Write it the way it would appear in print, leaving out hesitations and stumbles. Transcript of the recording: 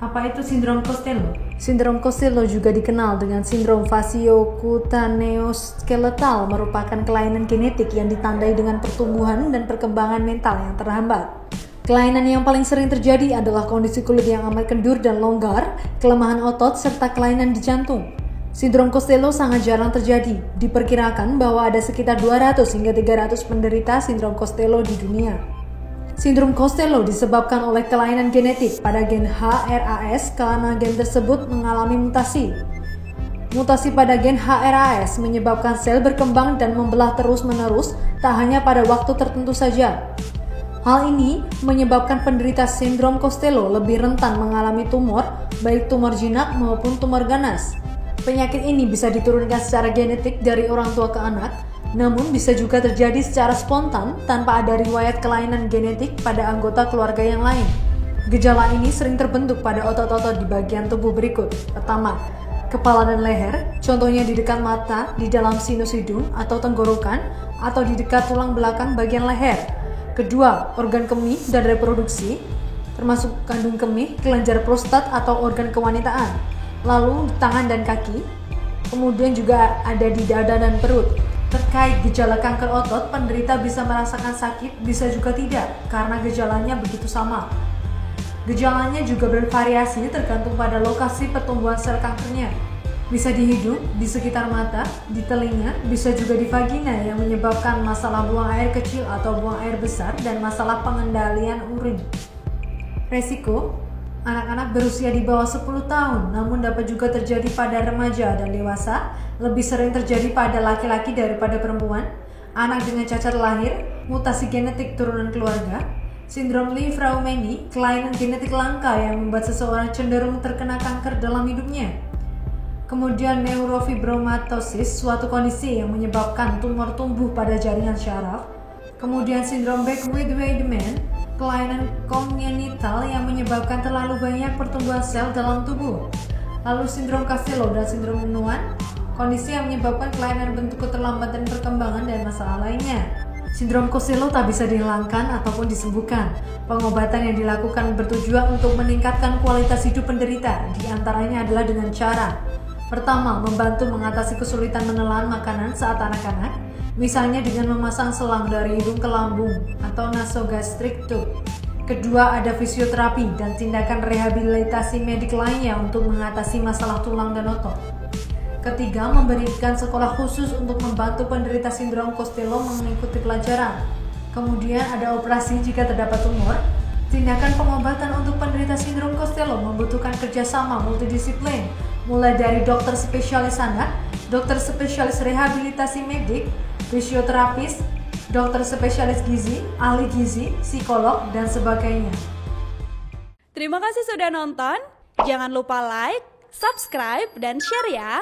Apa itu sindrom Costello? Sindrom Costello juga dikenal dengan sindrom fascio-cutaneoskeletal, merupakan kelainan genetik yang ditandai dengan pertumbuhan dan perkembangan mental yang terhambat. Kelainan yang paling sering terjadi adalah kondisi kulit yang amat kendur dan longgar, kelemahan otot, serta kelainan di jantung. Sindrom Costello sangat jarang terjadi. Diperkirakan bahwa ada sekitar 200 hingga 300 penderita sindrom Costello di dunia. Sindrom Costello disebabkan oleh kelainan genetik pada gen HRAS karena gen tersebut mengalami mutasi. Mutasi pada gen HRAS menyebabkan sel berkembang dan membelah terus-menerus, tak hanya pada waktu tertentu saja. Hal ini menyebabkan penderita sindrom Costello lebih rentan mengalami tumor, baik tumor jinak maupun tumor ganas. Penyakit ini bisa diturunkan secara genetik dari orang tua ke anak, namun bisa juga terjadi secara spontan tanpa ada riwayat kelainan genetik pada anggota keluarga yang lain. Gejala ini sering terbentuk pada otot-otot di bagian tubuh berikut. Pertama, kepala dan leher, contohnya di dekat mata, di dalam sinus hidung atau tenggorokan, atau di dekat tulang belakang bagian leher. Kedua, organ kemih dan reproduksi, termasuk kandung kemih, kelenjar prostat atau organ kewanitaan. Lalu di tangan dan kaki, kemudian juga ada di dada dan perut. Terkait gejala kanker otot, penderita bisa merasakan sakit, bisa juga tidak, karena gejalanya begitu sama. Gejalanya juga bervariasi tergantung pada lokasi pertumbuhan sel kankernya. Bisa di hidung, di sekitar mata, di telinga, bisa juga di vagina yang menyebabkan masalah buang air kecil atau buang air besar dan masalah pengendalian urin. Resiko: anak-anak berusia di bawah 10 tahun, namun dapat juga terjadi pada remaja dan dewasa, lebih sering terjadi pada laki-laki daripada perempuan, anak dengan cacat lahir, mutasi genetik turunan keluarga, sindrom Li-Fraumeni, kelainan genetik langka yang membuat seseorang cenderung terkena kanker dalam hidupnya. Kemudian neurofibromatosis, suatu kondisi yang menyebabkan tumor tumbuh pada jaringan syaraf. Kemudian sindrom Beckwith-Wiedemann, kelainan kongenital yang menyebabkan terlalu banyak pertumbuhan sel dalam tubuh. Lalu sindrom Costello dan sindrom Noonan, kondisi yang menyebabkan kelainan bentuk keterlambatan perkembangan dan masalah lainnya. Sindrom Costello tak bisa dihilangkan ataupun disembuhkan. Pengobatan yang dilakukan bertujuan untuk meningkatkan kualitas hidup penderita, di antaranya adalah dengan cara: pertama, membantu mengatasi kesulitan menelan makanan saat anak-anak, misalnya dengan memasang selang dari hidung ke lambung atau nasogastric tube. Kedua, ada fisioterapi dan tindakan rehabilitasi medik lainnya untuk mengatasi masalah tulang dan otot. Ketiga, memberikan sekolah khusus untuk membantu penderita sindrom Costello mengikuti pelajaran. Kemudian ada operasi jika terdapat tumor. Tindakan pengobatan untuk penderita sindrom Costello membutuhkan kerjasama multidisiplin, mulai dari dokter spesialis anak, dokter spesialis rehabilitasi medik, fisioterapis, dokter spesialis gizi, ahli gizi, psikolog, dan sebagainya. Terima kasih sudah nonton. Jangan lupa like, subscribe, dan share ya.